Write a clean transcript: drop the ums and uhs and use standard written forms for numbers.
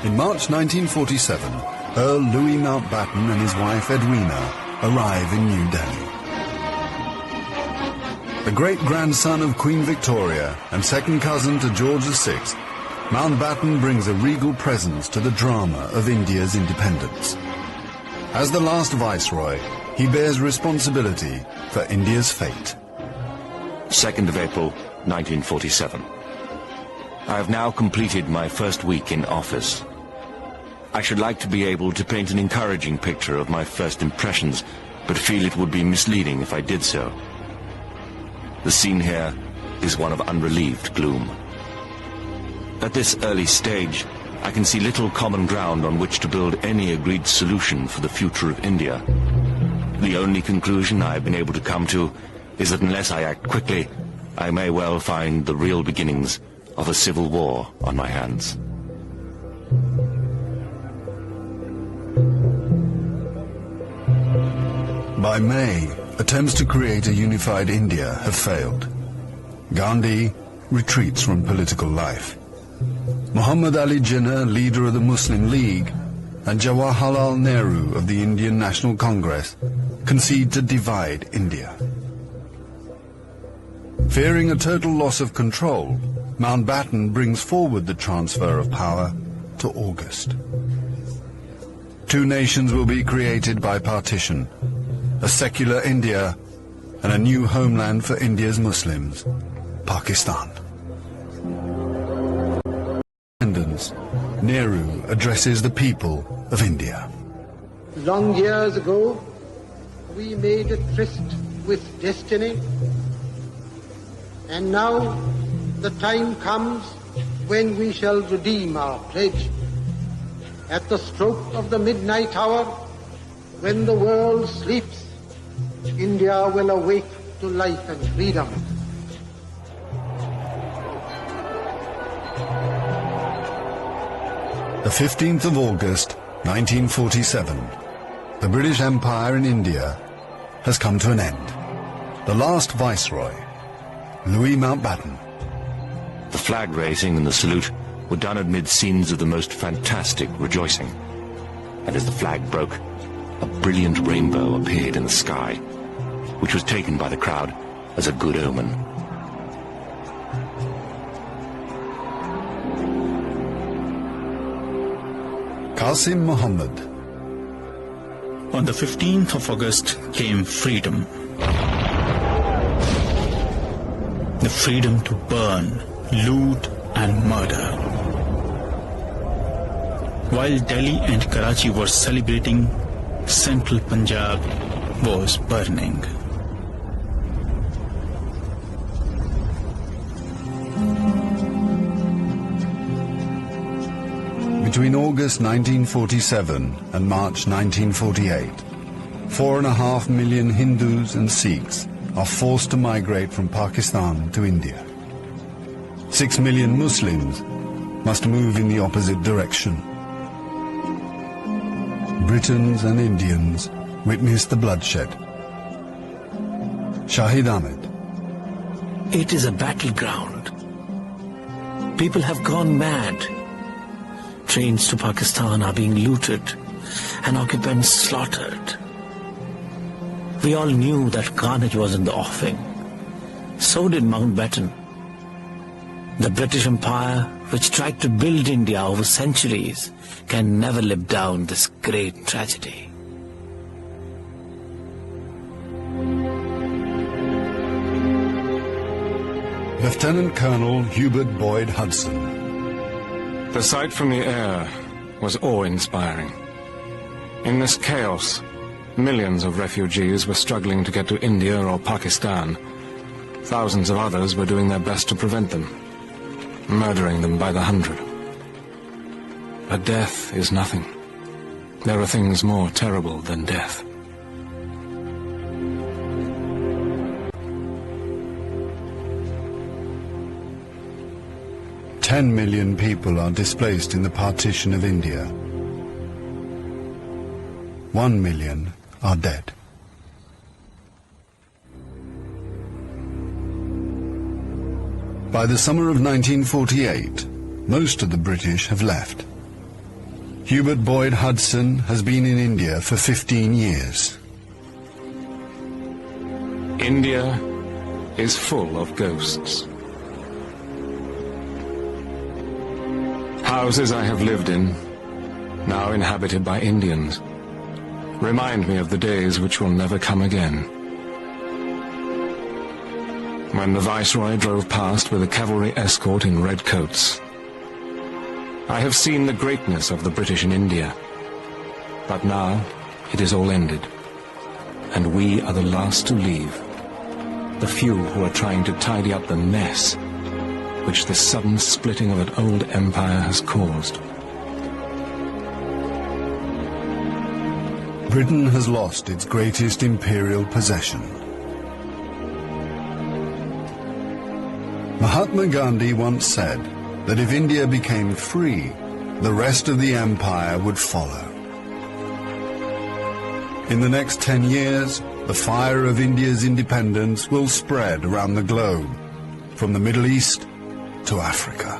In March 1947, Earl Louis Mountbatten and his wife Edwina arrive in New Delhi. The great-grandson of Queen Victoria and second cousin to George VI, Mountbatten brings a regal presence to the drama of India's independence. As the last viceroy, he bears responsibility for India's fate. 2nd of April, 1947. I have now completed my first week in office. I should like to be able to paint an encouraging picture of my first impressions, but feel it would be misleading if I did so. The scene here is one of unrelieved gloom. At this early stage, I can see little common ground on which to build any agreed solution for the future of India. The only conclusion I have been able to come to is that unless I act quickly, I may well find the real beginnings of a civil war on my hands. By May, attempts to create a unified India have failed. Gandhi retreats from political life. Muhammad Ali Jinnah, leader of the Muslim League, and Jawaharlal Nehru of the Indian National Congress concede to divide India. Fearing a total loss of control, Mountbatten brings forward the transfer of power to August. Two nations will be created by partition, a secular India and a new homeland for India's Muslims, Pakistan. Nehru addresses the people of India. Long years ago, we made a tryst with destiny, and now the time comes when we shall redeem our pledge. At the stroke of the midnight hour, when the world sleeps, India will awake to life and freedom. The 15th of August, 1947, the British Empire in India has come to an end. The last viceroy, Louis Mountbatten. The flag raising and the salute were done amid scenes of the most fantastic rejoicing. And as the flag broke, a brilliant rainbow appeared in the sky, which was taken by the crowd as a good omen. Qasim Muhammad. On the 15th of August came freedom. The freedom to burn, loot and murder. While Delhi and Karachi were celebrating, central Punjab was burning. Between August 1947 and March 1948, 4.5 million Hindus and Sikhs are forced to migrate from Pakistan to India. 6 million Muslims must move in the opposite direction. Britons and Indians witness the bloodshed. Shahid Ahmed. It is a battleground. People have gone mad. Trains to Pakistan are being looted and occupants slaughtered. We all knew that carnage was in the offing. So did Mountbatten. The British Empire, which tried to build India over centuries, can never live down this great tragedy. Lieutenant Colonel Hubert Boyd Hudson. The sight from the air was awe-inspiring. In this chaos, millions of refugees were struggling to get to India or Pakistan. Thousands of others were doing their best to prevent them, murdering them by the hundred. But death is nothing. There are things more terrible than death. Ten million people are displaced in the partition of India. 1 million are dead. By the summer of 1948, most of the British have left. Hubert Boyd Hudson has been in India for 15 years. India is full of ghosts. Houses I have lived in, now inhabited by Indians, remind me of the days which will never come again. When the Viceroy drove past with a cavalry escort in red coats, I have seen the greatness of the British in India, but now it is all ended, and we are the last to leave, the few who are trying to tidy up the mess which the sudden splitting of an old empire has caused. Britain has lost its greatest imperial possession. Mahatma Gandhi once said that if India became free, the rest of the empire would follow. In the next 10 years, the fire of India's independence will spread around the globe, from the Middle East to Africa.